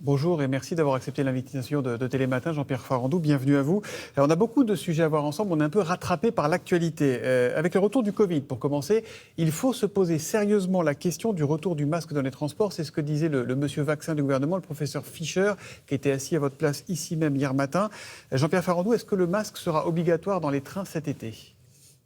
Bonjour et merci d'avoir accepté l'invitation de Télématin, Jean-Pierre Farandou, bienvenue à vous. Alors, on a beaucoup de sujets à voir ensemble, on est un peu rattrapé par l'actualité. Avec le retour du Covid, pour commencer, il faut se poser sérieusement la question du retour du masque dans les transports. C'est ce que disait le monsieur vaccin du gouvernement, le professeur Fischer, qui était assis à votre place ici même hier matin. Jean-Pierre Farandou, est-ce que le masque sera obligatoire dans les trains cet été ?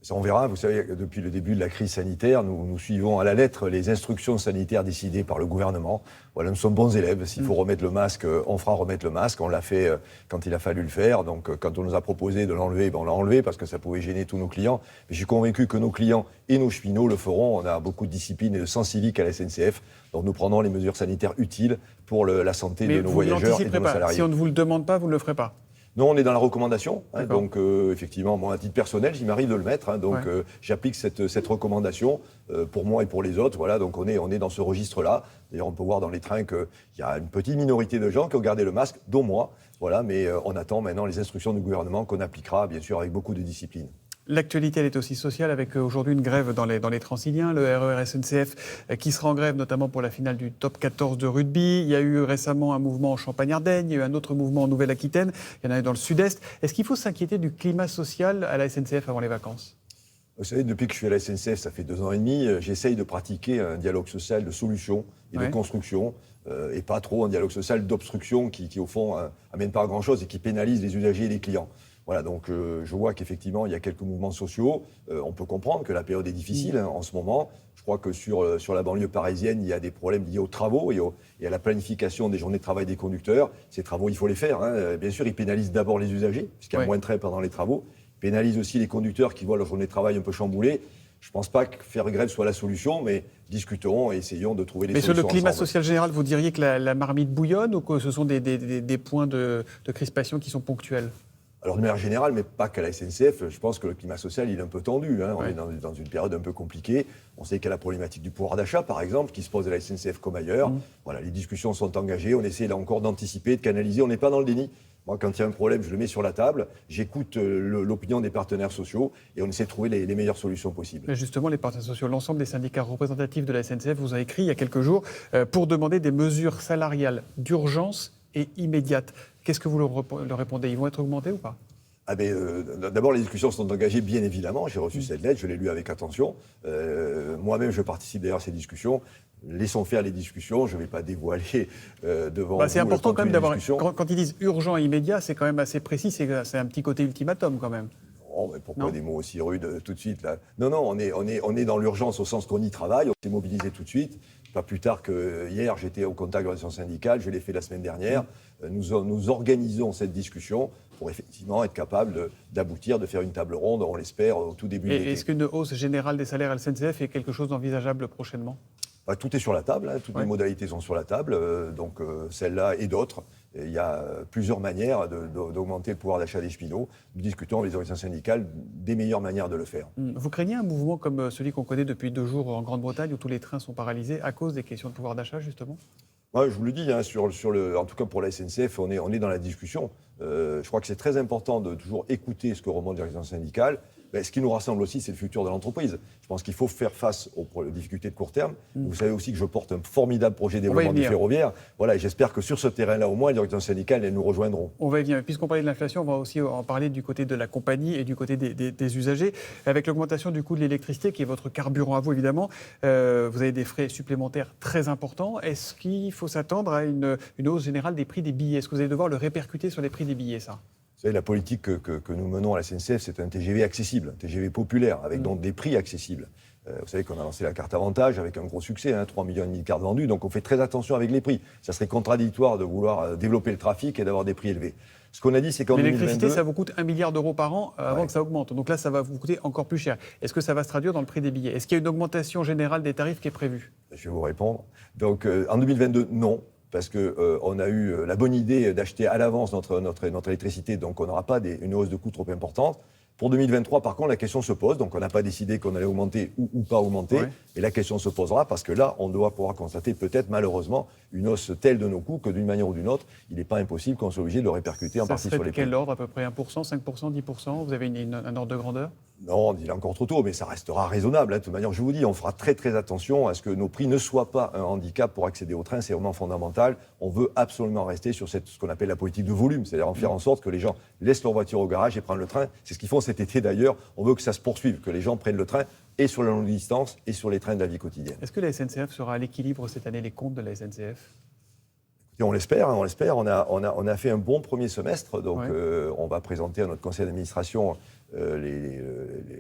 Ça, on verra. Vous savez, depuis le début de la crise sanitaire, nous suivons à la lettre les instructions sanitaires décidées par le gouvernement. Voilà, nous sommes bons élèves. S'il faut remettre le masque, on fera remettre le masque. On l'a fait quand il a fallu le faire. Donc, quand on nous a proposé de l'enlever, on l'a enlevé parce que ça pouvait gêner tous nos clients. Mais je suis convaincu que nos clients et nos cheminots le feront. On a beaucoup de discipline et de sens civique à la SNCF. Donc, nous prendrons les mesures sanitaires utiles pour la santé de nos voyageurs et de nos salariés. Si on ne vous le demande pas, vous ne le ferez pas ? Non, on est dans la recommandation. Donc, effectivement, moi, à titre personnel, il m'arrive de le mettre. J'applique cette recommandation pour moi et pour les autres. Voilà, donc on est dans ce registre-là. D'ailleurs, on peut voir dans les trains qu'il y a une petite minorité de gens qui ont gardé le masque, dont moi. Voilà, mais on attend maintenant les instructions du gouvernement qu'on appliquera, bien sûr, avec beaucoup de discipline. L'actualité, elle est aussi sociale avec aujourd'hui une grève dans les Transiliens, le RER SNCF qui sera en grève notamment pour la finale du top 14 de rugby. Il y a eu récemment un mouvement en Champagne-Ardenne, il y a eu un autre mouvement en Nouvelle-Aquitaine, il y en a eu dans le sud-est. Est-ce qu'il faut s'inquiéter du climat social à la SNCF avant les vacances ? Vous savez, depuis que je suis à la SNCF, ça fait 2 ans et demi, j'essaye de pratiquer un dialogue social de solution et de construction, et pas trop un dialogue social d'obstruction qui au fond, amène pas à grand-chose et qui pénalise les usagers et les clients. Voilà, donc je vois qu'effectivement, il y a quelques mouvements sociaux. On peut comprendre que la période est difficile en ce moment. Je crois que sur la banlieue parisienne, il y a des problèmes liés aux travaux et à la planification des journées de travail des conducteurs. Ces travaux, il faut les faire. Bien sûr, ils pénalisent d'abord les usagers, puisqu'il y a moins de trains pendant les travaux. Ils pénalisent aussi les conducteurs qui voient leur journée de travail un peu chamboulée. Je ne pense pas que faire grève soit la solution, mais discutons et essayons de trouver des solutions. Mais sur le climat ensemble. social général, vous diriez que la marmite bouillonne ou que ce sont des points de crispation qui sont ponctuels ? Alors, de manière générale, mais pas qu'à la SNCF, je pense que le climat social, il est un peu tendu. On est dans une période un peu compliquée. On sait qu'il y a la problématique du pouvoir d'achat, par exemple, qui se pose à la SNCF comme ailleurs. Voilà, les discussions sont engagées. On essaie là encore d'anticiper, de canaliser. On n'est pas dans le déni. Moi, quand il y a un problème, je le mets sur la table. J'écoute l'opinion des partenaires sociaux et on essaie de trouver les meilleures solutions possibles. Mais justement, les partenaires sociaux, l'ensemble des syndicats représentatifs de la SNCF vous a écrit il y a quelques jours pour demander des mesures salariales d'urgence et immédiates. Qu'est-ce que vous leur répondez ? Ils vont être augmentés ou pas ? D'abord, les discussions sont engagées, bien évidemment. J'ai reçu cette lettre, je l'ai lue avec attention. Moi-même, je participe d'ailleurs à ces discussions. Laissons faire les discussions. Je ne vais pas dévoiler devant vous. C'est important quand même d'avoir. Quand ils disent urgent et immédiat, c'est quand même assez précis. C'est un petit côté ultimatum quand même. Oh, mais pourquoi des mots aussi rudes tout de suite là ? Non, on est dans l'urgence au sens qu'on y travaille. On s'est mobilisé tout de suite. Pas plus tard que hier, j'étais au contact de l'organisation syndicale. Je l'ai fait la semaine dernière. Nous organisons cette discussion pour effectivement être capable d'aboutir, de faire une table ronde, on l'espère, au tout début de l'été. Est-ce qu'une hausse générale des salaires à la SNCF est quelque chose d'envisageable prochainement ? Tout est sur la table, toutes les modalités sont sur la table, donc celle-là et d'autres. Il y a plusieurs manières d'augmenter le pouvoir d'achat des cheminots. Nous discutons avec les organisations syndicales des meilleures manières de le faire. Vous craignez un mouvement comme celui qu'on connaît depuis 2 jours en Grande-Bretagne où tous les trains sont paralysés à cause des questions de pouvoir d'achat justement ? Ouais, je vous le dis, en tout cas pour la SNCF, on est dans la discussion. Je crois que c'est très important de toujours écouter ce que remontent les organisations syndicales. Mais ce qui nous rassemble aussi, c'est le futur de l'entreprise. Je pense qu'il faut faire face aux difficultés de court terme. Vous savez aussi que je porte un formidable projet de développement du ferroviaire. Voilà, et j'espère que sur ce terrain-là, au moins, les organisations syndicales, elles nous rejoindront. On va y venir. Puisqu'on parlait de l'inflation, on va aussi en parler du côté de la compagnie et du côté des usagers. Avec l'augmentation du coût de l'électricité, qui est votre carburant à vous, évidemment, vous avez des frais supplémentaires très importants. Est-ce qu'il faut s'attendre à une hausse générale des prix des billets ? Est-ce que vous allez devoir le répercuter sur les prix des billets, ça ? Vous savez, la politique que nous menons à la SNCF, c'est un TGV accessible, un TGV populaire, avec donc des prix accessibles. Vous savez qu'on a lancé la carte avantage avec un gros succès, 3,5 millions de cartes vendues, donc on fait très attention avec les prix. Ça serait contradictoire de vouloir développer le trafic et d'avoir des prix élevés. Ce qu'on a dit, c'est qu'en 2022... L'électricité, ça vous coûte 1 milliard d'euros par an avant que ça augmente. Donc là, ça va vous coûter encore plus cher. Est-ce que ça va se traduire dans le prix des billets ? Est-ce qu'il y a une augmentation générale des tarifs qui est prévue ? Je vais vous répondre. Donc en 2022, non. Parce qu'on a eu la bonne idée d'acheter à l'avance notre électricité, donc on n'aura pas une hausse de coût trop importante. Pour 2023, par contre, la question se pose. Donc on n'a pas décidé qu'on allait augmenter ou pas augmenter. Et la question se posera parce que là, on doit pouvoir constater peut-être malheureusement une hausse telle de nos coûts que d'une manière ou d'une autre, il n'est pas impossible qu'on soit obligé de le répercuter en partie sur les prix. Quel ordre, à peu près 1%, 5%, 10% ? Vous avez un ordre de grandeur ? Non, il est encore trop tôt, mais ça restera raisonnable. De toute manière, je vous dis, on fera très très attention à ce que nos prix ne soient pas un handicap pour accéder au train. C'est vraiment fondamental. On veut absolument rester sur ce qu'on appelle la politique de volume, c'est-à-dire faire en sorte que les gens laissent leur voiture au garage et prennent le train. C'est ce qu'ils font cet été d'ailleurs. On veut que ça se poursuive, que les gens prennent le train et sur la longue distance et sur les trains de la vie quotidienne. Est-ce que la SNCF sera à l'équilibre cette année, les comptes de la SNCF ? Et on l'espère, on l'espère. On a fait un bon premier semestre, donc on va présenter à notre conseil d'administration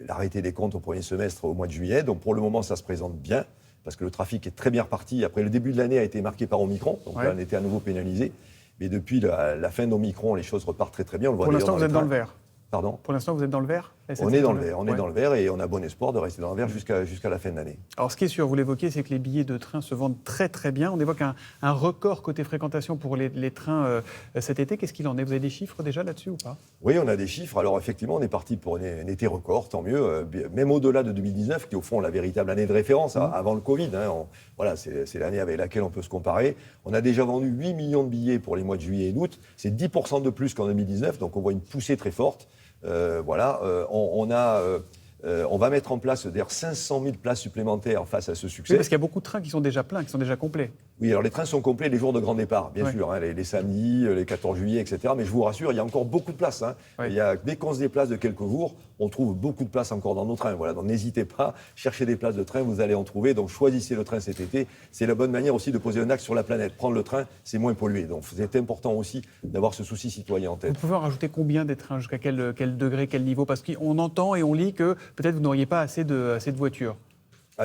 l'arrêté des comptes au premier semestre au mois de juillet. Donc pour le moment, ça se présente bien, parce que le trafic est très bien reparti. Après, le début de l'année a été marqué par Omicron, donc là, on était à nouveau pénalisé. Mais depuis la fin d'Omicron, les choses repartent très très bien. On le voit pour l'instant, vous êtes dans le vert. Pardon ? Pour l'instant, vous êtes dans le vert ? On est dans le vert, dans le vert et on a bon espoir de rester dans le vert jusqu'à la fin de l'année. Alors, ce qui est sûr, vous l'évoquez, c'est que les billets de train se vendent très très bien. On évoque un record côté fréquentation pour les trains cet été. Qu'est-ce qu'il en est ? Vous avez des chiffres déjà là-dessus ou pas ? Oui, on a des chiffres. Alors effectivement, on est parti pour un été record, tant mieux. Même au-delà de 2019, qui est au fond la véritable année de référence, avant le Covid. Voilà, c'est l'année avec laquelle on peut se comparer. On a déjà vendu 8 millions de billets pour les mois de juillet et d'août. C'est 10% de plus qu'en 2019, donc on voit une poussée très forte. On va mettre en place d'ailleurs 500 000 places supplémentaires face à ce succès. Oui, parce qu'il y a beaucoup de trains qui sont déjà pleins, qui sont déjà complets. Oui, alors les trains sont complets les jours de grand départ, bien sûr, les samedis, les 14 juillet, etc. Mais je vous rassure, il y a encore beaucoup de places. Dès qu'on se déplace de quelques jours, on trouve beaucoup de places encore dans nos trains. Voilà, donc n'hésitez pas, cherchez des places de train, vous allez en trouver. Donc choisissez le train cet été. C'est la bonne manière aussi de poser un axe sur la planète. Prendre le train, c'est moins pollué. Donc c'est important aussi d'avoir ce souci citoyen en tête. Vous pouvez en rajouter combien des trains ? Jusqu'à quel degré, quel niveau ? Parce qu'on entend et on lit que peut-être vous n'auriez pas assez de voitures.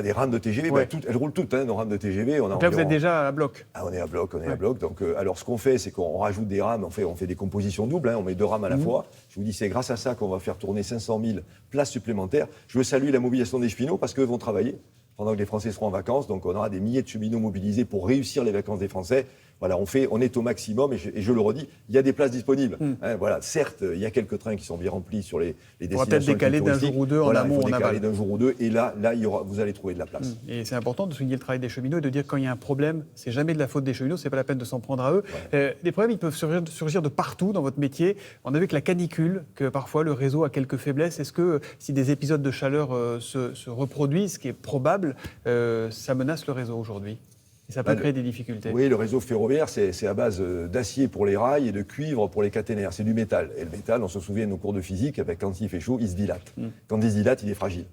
Des rames de TGV, elles roulent toutes, nos rames de TGV. Donc là, vous êtes déjà à bloc. On est à bloc, à bloc. Donc, alors, ce qu'on fait, c'est qu'on rajoute des rames, on fait des compositions doubles, on met 2 rames à la fois. Je vous dis, c'est grâce à ça qu'on va faire tourner 500 000 places supplémentaires. Je veux saluer la mobilisation des cheminots, parce qu'eux vont travailler pendant que les Français seront en vacances. Donc, on aura des milliers de cheminots mobilisés pour réussir les vacances des Français. Voilà, on est au maximum, et je le redis, il y a des places disponibles. Voilà, certes, il y a quelques trains qui sont bien remplis sur les destinations. On va peut-être décaler d'un jour ou deux en amont, en aval. Décaler d'un jour ou deux, et là vous allez trouver de la place. Et c'est important de souligner le travail des cheminots et de dire que quand il y a un problème, c'est jamais de la faute des cheminots, c'est pas la peine de s'en prendre à eux. Les problèmes, ils peuvent surgir de partout dans votre métier. On a vu que la canicule, que parfois le réseau a quelques faiblesses. Est-ce que si des épisodes de chaleur se reproduisent, ce qui est probable, ça menace le réseau aujourd'hui ? Et ça peut créer des difficultés. Oui, le réseau ferroviaire, c'est à base d'acier pour les rails et de cuivre pour les caténaires. C'est du métal. Et le métal, on se souvient de nos cours de physique, quand il fait chaud, il se dilate. Quand il se dilate, il est fragile.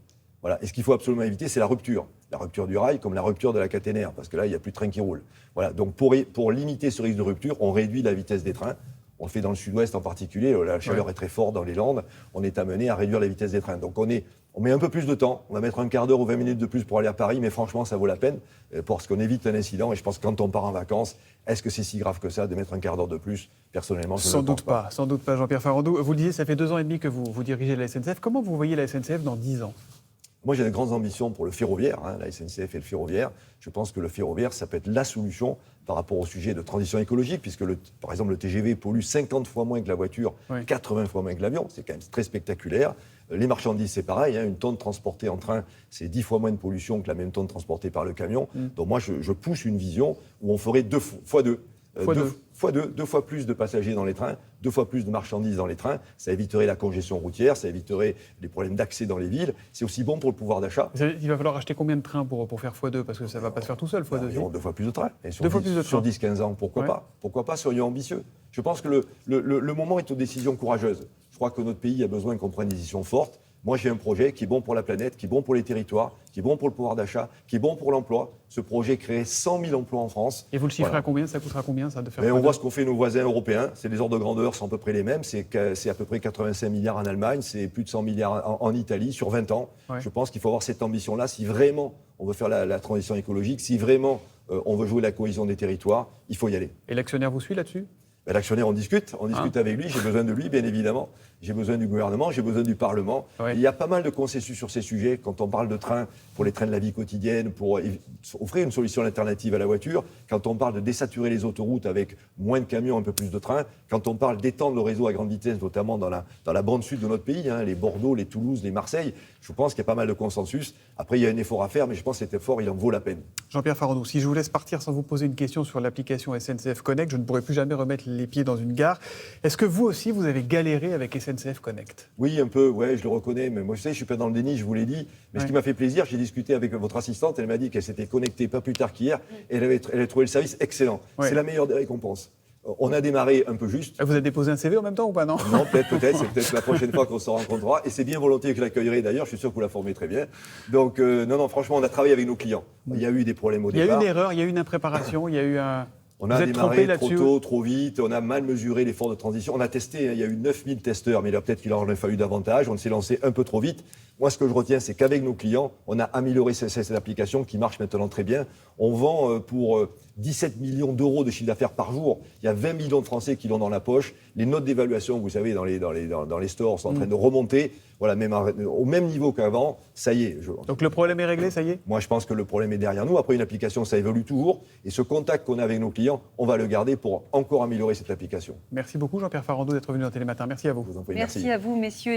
Voilà. Et ce qu'il faut absolument éviter, c'est la rupture. La rupture du rail comme la rupture de la caténaire, parce que là, il n'y a plus de train qui roule. Voilà. Donc pour limiter ce risque de rupture, on réduit la vitesse des trains. On le fait dans le sud-ouest en particulier, la chaleur est très forte dans les Landes. On est amené à réduire la vitesse des trains. Donc on met un peu plus de temps, on va mettre un quart d'heure ou 20 minutes de plus pour aller à Paris, mais franchement, ça vaut la peine parce qu'on évite un incident. Et je pense que quand on part en vacances, est-ce que c'est si grave que ça de mettre un quart d'heure de plus ? Personnellement, je ne le pense pas. Sans doute pas, Jean-Pierre Farandou. Vous le disiez, ça fait 2 ans et demi que vous dirigez la SNCF. Comment vous voyez la SNCF dans 10 ans ? Moi, j'ai de grandes ambitions pour le ferroviaire, la SNCF et le ferroviaire. Je pense que le ferroviaire, ça peut être la solution par rapport au sujet de transition écologique, puisque, par exemple, le TGV pollue 50 fois moins que la voiture, 80 fois moins que l'avion. C'est quand même très spectaculaire. Les marchandises, c'est pareil. Une tonne transportée en train, c'est 10 fois moins de pollution que la même tonne transportée par le camion. Donc moi, je pousse une vision où on ferait 2 fois 2. 2 fois plus de passagers dans les trains, 2 fois plus de marchandises dans les trains. Ça éviterait la congestion routière, ça éviterait les problèmes d'accès dans les villes. C'est aussi bon pour le pouvoir d'achat. Il va falloir acheter combien de trains pour faire x2 ? Parce que ça ne va pas se faire tout seul, x2. Environ 2 fois plus de trains. Et sur 10-15 ans, pourquoi pas ? Pourquoi pas, soyons ambitieux. Je pense que le moment est aux décisions courageuses. Je crois que notre pays a besoin qu'on prenne des décisions fortes. Moi, j'ai un projet qui est bon pour la planète, qui est bon pour les territoires, qui est bon pour le pouvoir d'achat, qui est bon pour l'emploi. Ce projet crée 100 000 emplois en France. Et vous le chiffrez à combien ? Ça coûtera combien ça de faire ? On voit ce qu'ont fait nos voisins européens. C'est les ordres de grandeur sont à peu près les mêmes. C'est à peu près 85 milliards en Allemagne, c'est plus de 100 milliards en Italie sur 20 ans. Je pense qu'il faut avoir cette ambition-là si vraiment on veut faire la transition écologique, si vraiment on veut jouer la cohésion des territoires, il faut y aller. Et l'actionnaire vous suit là-dessus ? L'actionnaire, on discute avec lui, j'ai besoin de lui, bien évidemment. J'ai besoin du gouvernement, j'ai besoin du Parlement. Il y a pas mal de consensus sur ces sujets. Quand on parle de trains, pour les trains de la vie quotidienne, pour offrir une solution alternative à la voiture, quand on parle de désaturer les autoroutes avec moins de camions, un peu plus de trains, quand on parle d'étendre le réseau à grande vitesse, notamment dans la bande sud de notre pays, les Bordeaux, les Toulouse, les Marseille, je pense qu'il y a pas mal de consensus. Après, il y a un effort à faire, mais je pense que cet effort, il en vaut la peine. Jean-Pierre Farandou, si je vous laisse partir sans vous poser une question sur l'application SNCF Connect, je ne pourrai plus jamais remettre les pieds dans une gare. Est-ce que vous aussi, vous avez galéré avec SNCF Connect? Oui, un peu, ouais, je le reconnais, mais moi, je sais, je suis pas dans le déni, je vous l'ai dit. Mais ce qui m'a fait plaisir, j'ai discuté avec votre assistante, elle m'a dit qu'elle s'était connectée pas plus tard qu'hier, et elle avait trouvé le service excellent. Ouais. C'est la meilleure des récompenses. On a démarré un peu juste. Vous avez déposé un CV en même temps ou pas, non? Non, peut-être, c'est peut-être la prochaine fois qu'on se rencontrera. Et c'est bien volontiers que je l'accueillerai d'ailleurs, je suis sûr que vous la formez très bien. Donc, non, franchement, on a travaillé avec nos clients. Il y a eu des problèmes au Il y a départ. eu une erreur, il y a eu une impréparation, il y a eu un... On Vous a êtes trompé démarré trop là-dessus? tôt, trop vite, on a mal mesuré l'effort de transition. On a testé, il y a eu 9000 testeurs, mais là peut-être qu'il en a fallu davantage. On s'est lancé un peu trop vite. Moi, ce que je retiens, c'est qu'avec nos clients, on a amélioré cette application qui marche maintenant très bien. On vend pour 17 millions d'euros de chiffre d'affaires par jour. Il y a 20 millions de Français qui l'ont dans la poche. Les notes d'évaluation, vous savez, dans les stores sont en train de remonter. Voilà, même au même niveau qu'avant. Ça y est. Donc le problème est réglé, ça y est? Moi, je pense que le problème est derrière nous. Après, une application, ça évolue toujours. Et ce contact qu'on a avec nos clients, on va le garder pour encore améliorer cette application. Merci beaucoup Jean-Pierre Farandou d'être venu dans Télématin. Merci à vous. Je vous en prie, Merci à vous, messieurs.